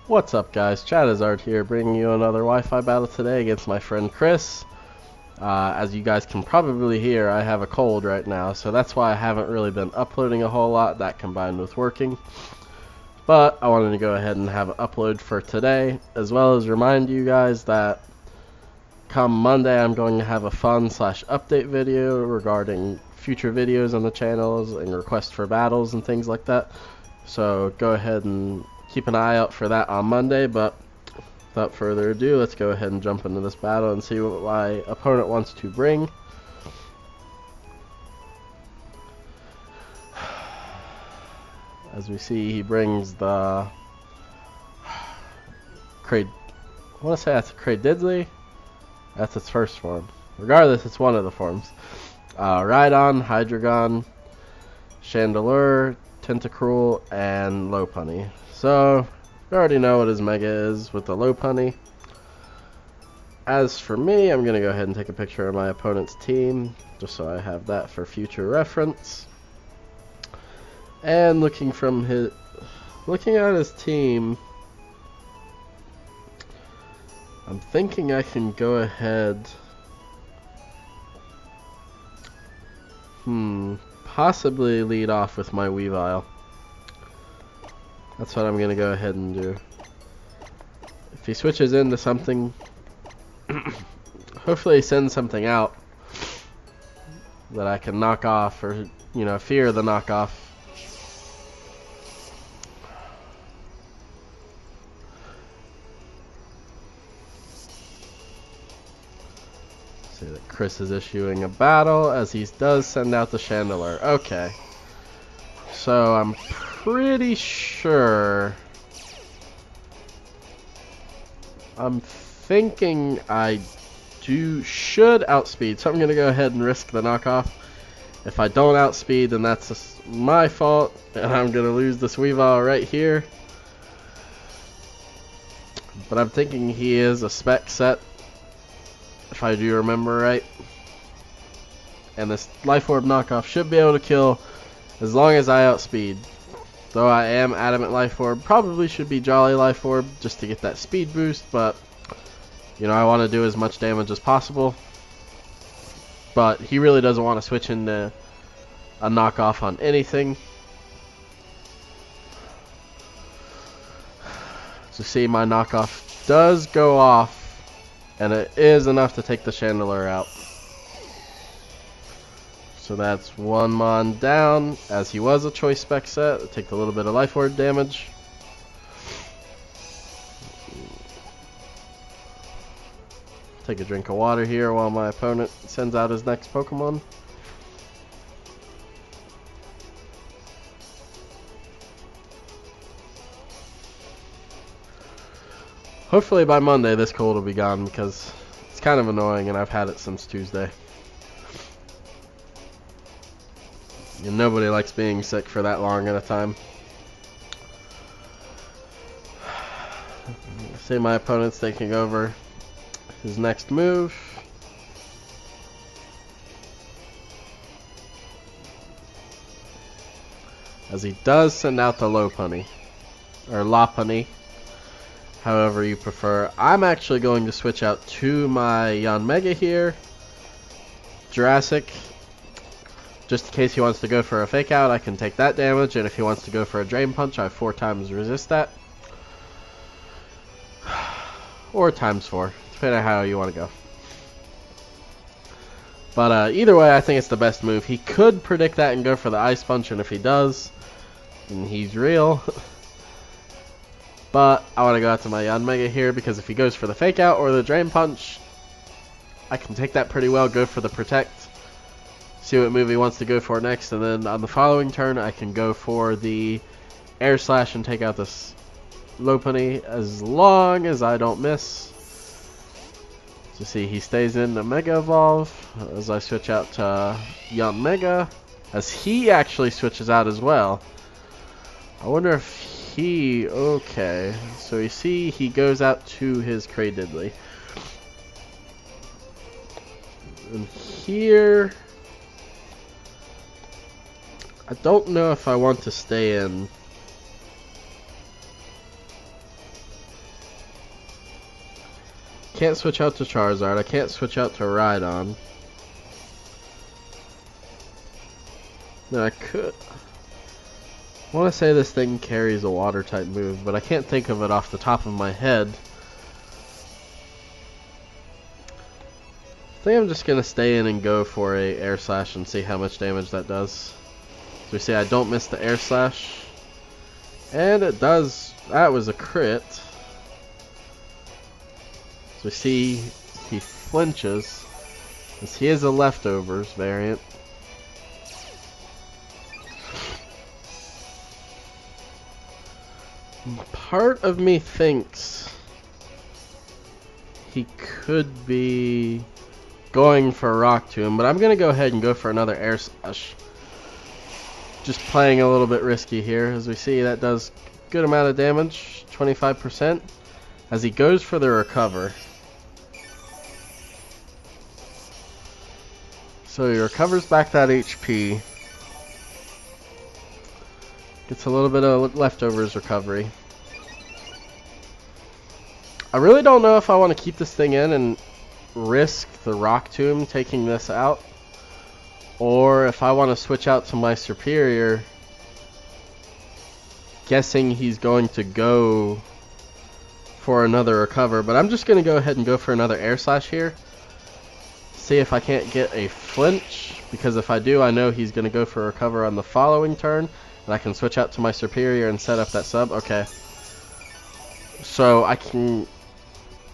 What's up, guys? Chadizard here, bringing you another Wi-Fi battle today against my friend Chris. As you guys can probably hear, I have a cold right now, so that's why I haven't really been uploading a whole lot, that combined with working. But I wanted to go ahead and have an upload for today, as well as remind you guys that come Monday I'm going to have a fun/update video regarding future videos on the channels and requests for battles and things like that. So go ahead and keep an eye out for that on Monday, but without further ado, let's go ahead and jump into this battle and see what my opponent wants to bring. As we see, he brings the I want to say that's a Chadizard. That's its first form. Regardless, it's one of the forms. Rhydon, Hydreigon, Chandelure, Tentacruel, and Lopunny. So, we already know what his Mega is with the Lopunny. As for me, I'm going to go ahead and take a picture of my opponent's team, just so I have that for future reference. And looking at his team, I'm thinking I can go ahead, possibly lead off with my Weavile. That's what I'm going to go ahead and do. If he switches into something, hopefully he sends something out that I can knock off, or, fear the knockoff. See that Chris is issuing a battle, as he does send out the Chandelure. Okay. So I'm pretty sure, I'm thinking I should outspeed, so I'm going to go ahead and risk the knockoff. If I don't outspeed, then that's just my fault, and I'm going to lose this Weavile right here. But I'm thinking he is a spec set, if I do remember right. And this Life Orb knockoff should be able to kill as long as I outspeed. Though I am Adamant Life Orb, probably should be Jolly Life Orb just to get that speed boost, but I want to do as much damage as possible. But he really doesn't want to switch into a knockoff on anything. So see, my knockoff does go off, and it is enough to take the Chandelure out. So that's one mon down, as he was a choice spec set. Take a little bit of Life Orb damage. Take a drink of water here while my opponent sends out his next Pokemon. Hopefully by Monday this cold will be gone, because it's kind of annoying and I've had it since Tuesday. And nobody likes being sick for that long at a time. See, my opponent's taking over his next move. As he does send out the Lopunny, or Lopunny, however you prefer. I'm actually going to switch out to my Yanmega here, Jurassic. Just in case he wants to go for a fake out, I can take that damage, and if he wants to go for a Drain Punch, I have 4 times resist that. Or times 4, depending on how you want to go. But either way, I think it's the best move. He could predict that and go for the Ice Punch, and if he does, then he's real. But I want to go out to my Yanmega here, because if he goes for the fake out or the Drain Punch, I can take that pretty well, go for the Protect, see what move he wants to go for next, and then on the following turn I can go for the Air Slash and take out this Lopunny as long as I don't miss. So see, he stays in the Mega Evolve as I switch out to Yanmega, as he actually switches out as well. I wonder if he, okay, so you see he goes out to his Chadizard. And here, I don't know if I want to stay in Can't switch out to Charizard. I can't switch out to Rhydon. No, I could. I want to say this thing carries a water type move, but I can't think of it off the top of my head. I think I'm just going to stay in and go for a Air Slash and see how much damage that does. So we see I don't miss the Air Slash. And it does. That was a crit. So we see he flinches, as he is a leftovers variant. Part of me thinks he could be going for a Rock Tomb, but I'm going to go ahead and go for another Air Slash. Just playing a little bit risky here. As we see, that does a good amount of damage, 25%, as he goes for the recover. So he recovers back that HP. Gets a little bit of leftovers recovery. I really don't know if I want to keep this thing in and risk the Rock Tomb taking this out, or if I want to switch out to my superior, guessing he's going to go for another recover. But I'm just going to go ahead and go for another Air Slash here. See if I can't get a flinch, because if I do, I know he's going to go for a recover on the following turn. And I can switch out to my superior and set up that sub. Okay. So I can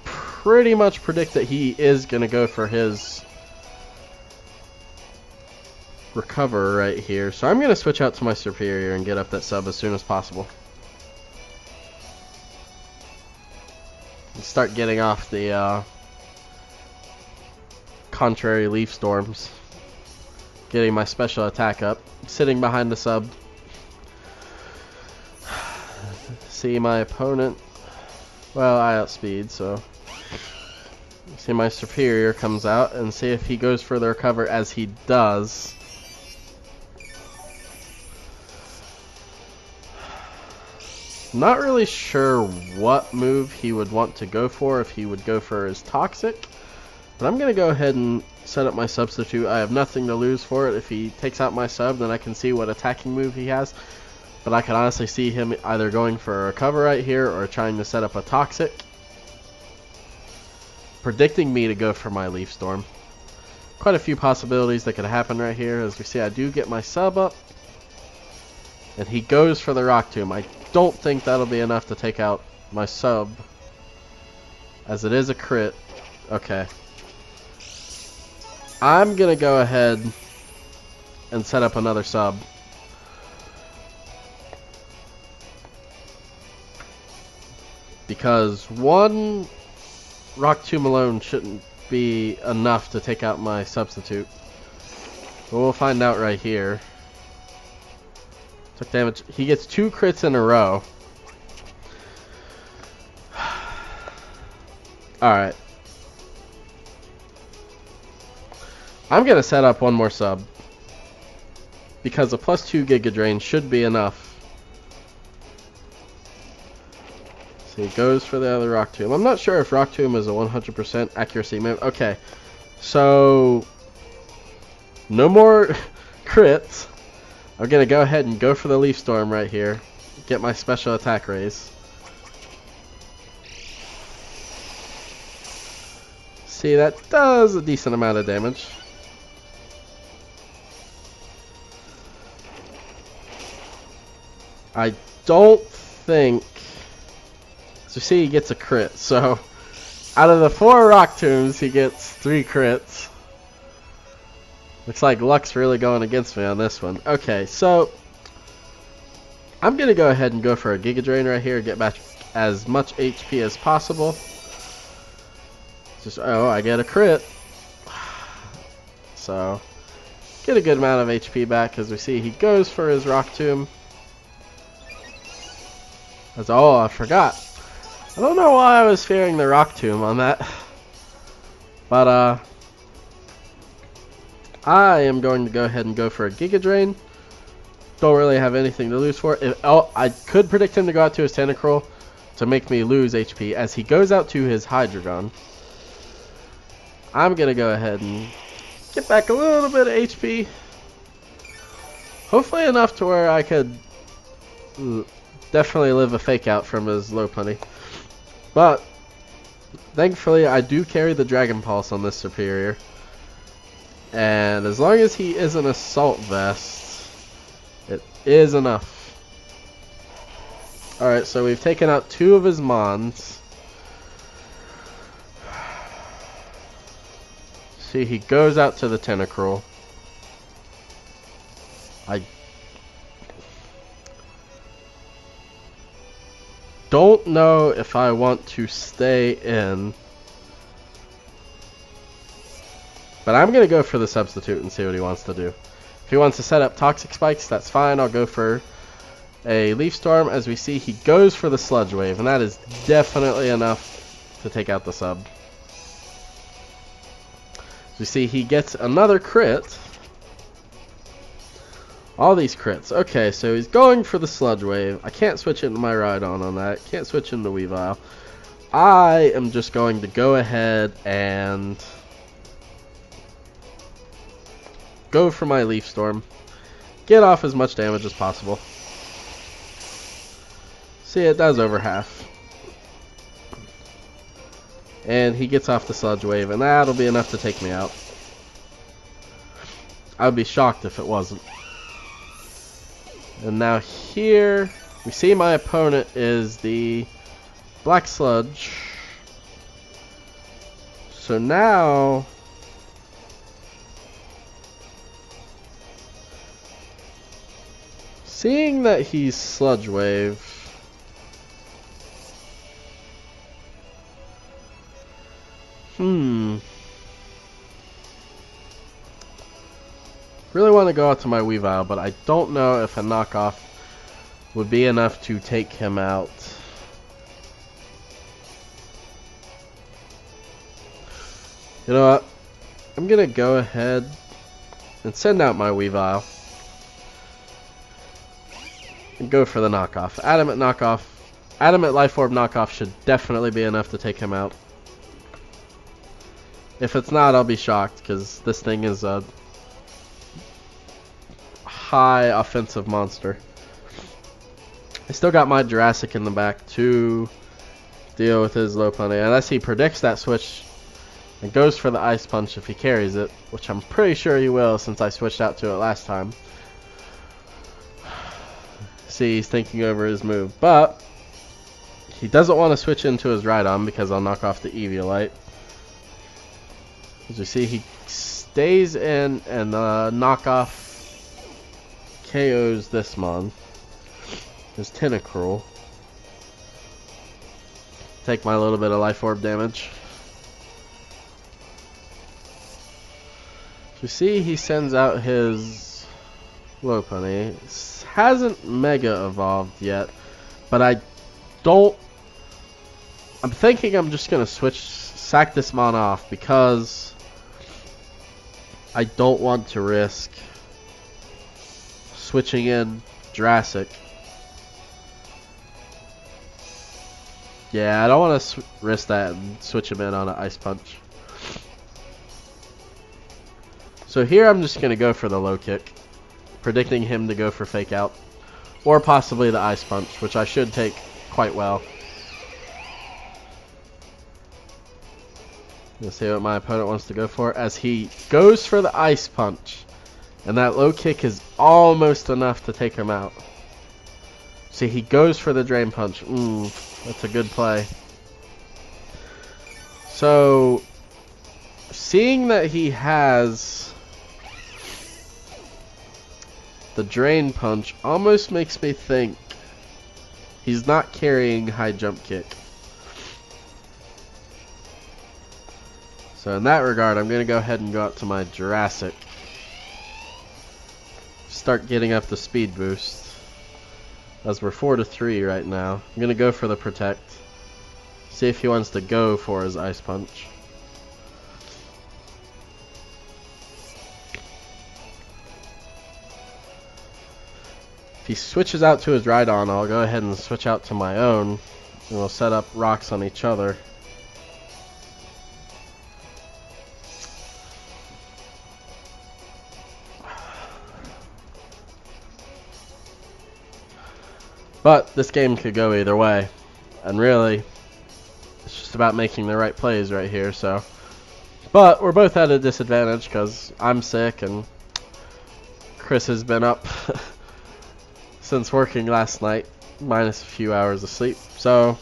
pretty much predict that he is going to go for his recover right here. So I'm going to switch out to my superior and get up that sub as soon as possible. And start getting off the contrary leaf storms. Getting my special attack up. Sitting behind the sub. See my opponent. Well, I outspeed, so see my superior comes out and see if he goes for the recover, as he does. Not really sure what move he would want to go for, if he would go for his Toxic, but I'm gonna go ahead and set up my substitute. I have nothing to lose for it. If he takes out my sub, then I can see what attacking move he has. But I can honestly see him either going for a recover right here or trying to set up a Toxic. Predicting me to go for my Leaf Storm. Quite a few possibilities that could happen right here. As we see, I do get my sub up. And he goes for the Rock Tomb. I don't think that'll be enough to take out my sub, as it is a crit. Okay. I'm going to go ahead and set up another sub. Because one Rock Tomb alone shouldn't be enough to take out my substitute. But we'll find out right here. Took damage. He gets 2 crits in a row. Alright. I'm going to set up one more sub. Because a +2 Giga Drain should be enough. So he goes for the other Rock Tomb. I'm not sure if Rock Tomb is a 100% accuracy move. Okay. So no more crits. I'm going to go ahead and go for the Leaf Storm right here. Get my special attack raise. See, that does a decent amount of damage. I don't think... So see, he gets a crit. So out of the 4 Rock Tombs, he gets 3 crits. Looks like luck's really going against me on this one. Okay, so I'm going to go ahead and go for a Giga Drain right here. Get back as much HP as possible. Just, oh, I get a crit. So get a good amount of HP back, as we see he goes for his Rock Tomb. That's all I forgot. I don't know why I was fearing the Rock Tomb on that. But, I am going to go ahead and go for a Giga Drain. Don't really have anything to lose for it. I could predict him to go out to his Tentacruel to make me lose HP, as he goes out to his Hydreigon. I'm going to go ahead and get back a little bit of HP. Hopefully enough to where I could definitely live a fake out from his low punny. But thankfully I do carry the Dragon Pulse on this superior. And as long as he is an Assault Vest, it is enough. Alright, so we've taken out 2 of his Mons. See, he goes out to the Tentacruel. I don't know if I want to stay in, but I'm going to go for the substitute and see what he wants to do. If he wants to set up Toxic Spikes, that's fine. I'll go for a Leaf Storm. As we see, he goes for the Sludge Wave, and that is definitely enough to take out the sub. As we see, he gets another crit. All these crits. Okay, so he's going for the Sludge Wave. I can't switch into my Rhydon on that. Can't switch into Weavile. I am just going to go ahead and go for my Leaf Storm. Get off as much damage as possible. See, it does over half. And he gets off the Sludge Wave, and that'll be enough to take me out. I would be shocked if it wasn't. And now here, we see my opponent is the Black Sludge. So now, seeing that he's Sludge Wave, really want to go out to my Weavile, but I don't know if a knockoff would be enough to take him out. You know what? I'm going to go ahead and send out my Weavile and go for the knockoff. Adamant knockoff. Adamant Life Orb knockoff should definitely be enough to take him out. If it's not, I'll be shocked, because this thing is a high offensive monster. I still got my Jurassic in the back to deal with his low punny, unless he predicts that switch and goes for the Ice Punch if he carries it, which I'm pretty sure he will since I switched out to it last time. See, he's thinking over his move, but he doesn't want to switch into his Rhydon because I'll knock off the Eviolite. As you see, he stays in and knockoff KOs this mon. His Tentacruel. Take my little bit of Life Orb damage. You see, he sends out his Lopunny. Hasn't Mega Evolved yet, but I'm thinking I'm just gonna sack this mon off because I don't want to risk switching in Jurassic. Yeah, I don't want to risk that and switch him in on an Ice Punch. So here I'm just going to go for the low kick, predicting him to go for Fake Out, or possibly the Ice Punch, which I should take quite well. Let's see what my opponent wants to go for, as he goes for the Ice Punch, and that low kick is almost enough to take him out. See, he goes for the Drain Punch. That's a good play. So, seeing that he has the Drain Punch almost makes me think he's not carrying High Jump Kick. So in that regard, I'm going to go ahead and go out to my Jurassic. Start getting up the speed boost. As we're 4-3 right now. I'm going to go for the Protect. See if he wants to go for his Ice Punch. If he switches out to his Rhydon, I'll go ahead and switch out to my own. And we'll set up rocks on each other. But this game could go either way. And really, it's just about making the right plays right here. So, but we're both at a disadvantage because I'm sick and Chris has been up since working last night, minus a few hours of sleep. So,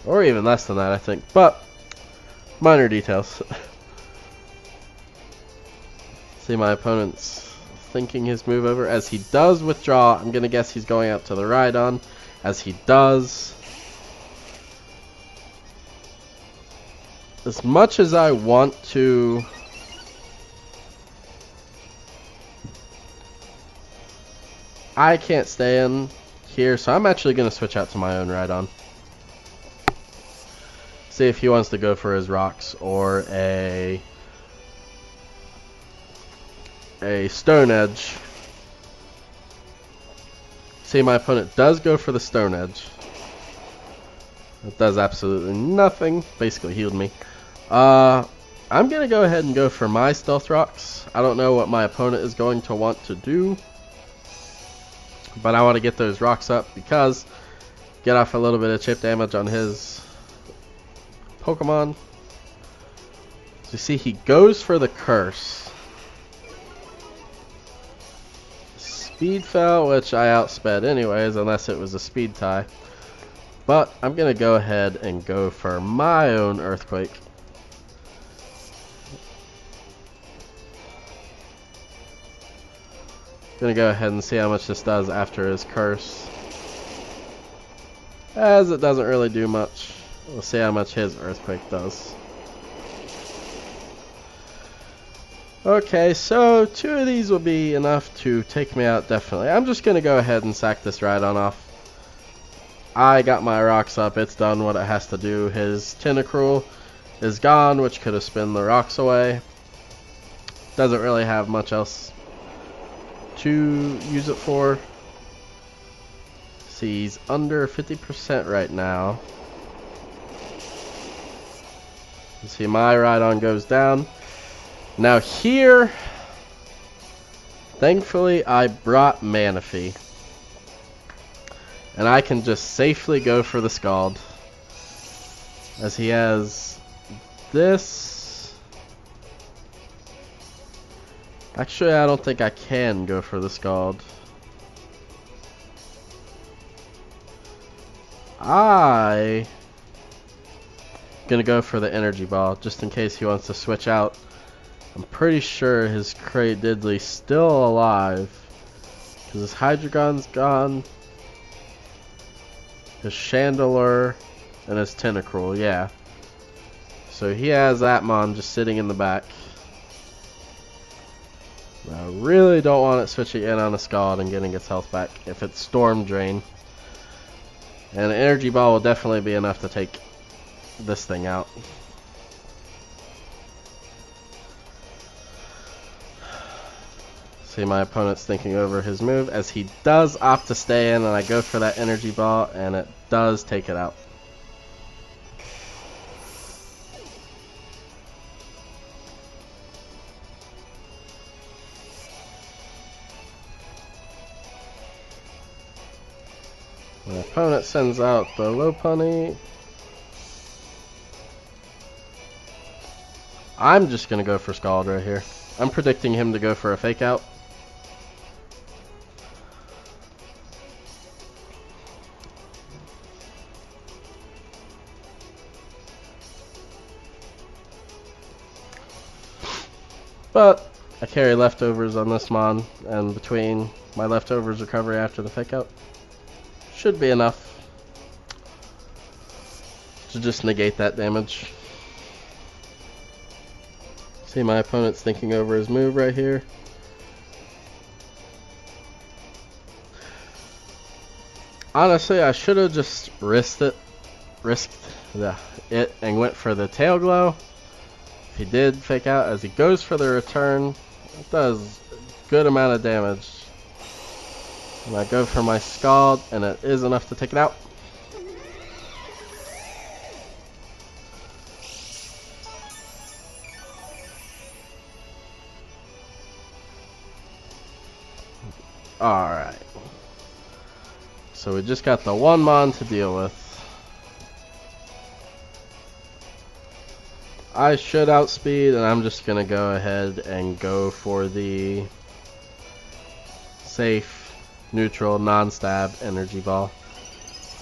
or even less than that, I think. But minor details. See my opponent's thinking his move over. As he does withdraw, I'm going to guess he's going out to the Rhydon. As he does. As much as I want to I can't stay in here, so I'm actually going to switch out to my own Rhydon. See if he wants to go for his rocks or a Stone Edge. See, my opponent does go for the Stone Edge. It does absolutely nothing. Basically healed me. I'm going to go ahead and go for my Stealth Rocks. I don't know what my opponent is going to want to do, but I want to get those rocks up because get off a little bit of chip damage on his Pokemon. So you see, he goes for the Curse. Speed fell, which I outsped anyways, unless it was a speed tie. But I'm going to go ahead and go for my own Earthquake. Going to go ahead and see how much this does after his Curse. As it doesn't really do much. We'll see how much his Earthquake does. Okay, so 2 of these will be enough to take me out, definitely. I'm just going to go ahead and sack this Rhydon off. I got my rocks up. It's done what it has to do. His Tentacruel is gone, which could have spun the rocks away. Doesn't really have much else to use it for. See, he's under 50% right now. You see, my Rhydon goes down. Now here, thankfully, I brought Manaphy. And I can just safely go for the Scald. As he has this. Actually, I don't think I can go for the Scald. I'm gonna go for the Energy Ball, just in case he wants to switch out. I'm pretty sure his Cray Diddley's still alive, because his Hydreigon's gone, his Chandelure, and his Tentacruel, yeah. So he has Atmon just sitting in the back. I really don't want it switching in on a Scald and getting its health back if it's Storm Drain. And an Energy Ball will definitely be enough to take this thing out. See, my opponent's thinking over his move as he does opt to stay in, and I go for that Energy Ball, and it does take it out. My opponent sends out the Lopunny. I'm just going to go for Scald right here. I'm predicting him to go for a Fake Out. But I carry leftovers on this Mon, and between my leftovers recovery after the Fake Out, should be enough to just negate that damage. See, my opponent's thinking over his move right here. Honestly, I should have just risked it and went for the Tail Glow. If he did Fake Out, as he goes for the return, it does a good amount of damage. And I go for my Scald, and it is enough to take it out. Alright. So we just got the one mon to deal with. I should outspeed, and I'm just gonna go ahead and go for the safe, neutral, non-stab energy ball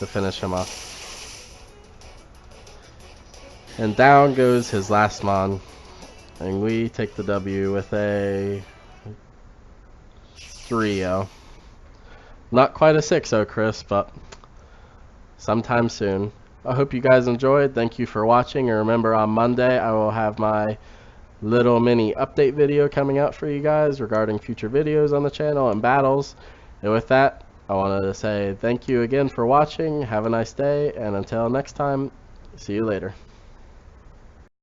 to finish him off. And down goes his last mon, and we take the W with a 3-0. Not quite a 6-0, Chris, but sometime soon. I hope you guys enjoyed. Thank you for watching, and remember, on Monday I will have my little mini update video coming out for you guys regarding future videos on the channel and battles. And with that, I wanted to say thank you again for watching. Have a nice day, and until next time, see you later.